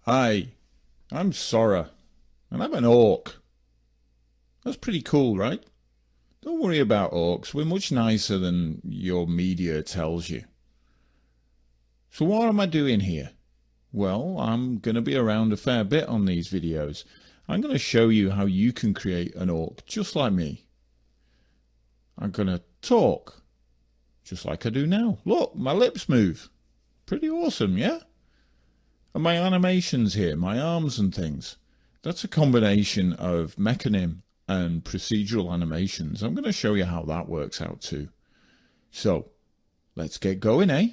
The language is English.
Hi, I'm Sora, and I'm an orc. That's pretty cool, right? Don't worry about orcs, we're much nicer than your media tells you. So what am I doing here? Well, I'm going to be around a fair bit on these videos. I'm going to show you how you can create an orc just like me. I'm going to talk, just like I do now. Look, my lips move. Pretty awesome, yeah? And my animations here, my arms and things. That's a combination of mechanim and procedural animations. I'm going to show you how that works out too. So, let's get going, eh?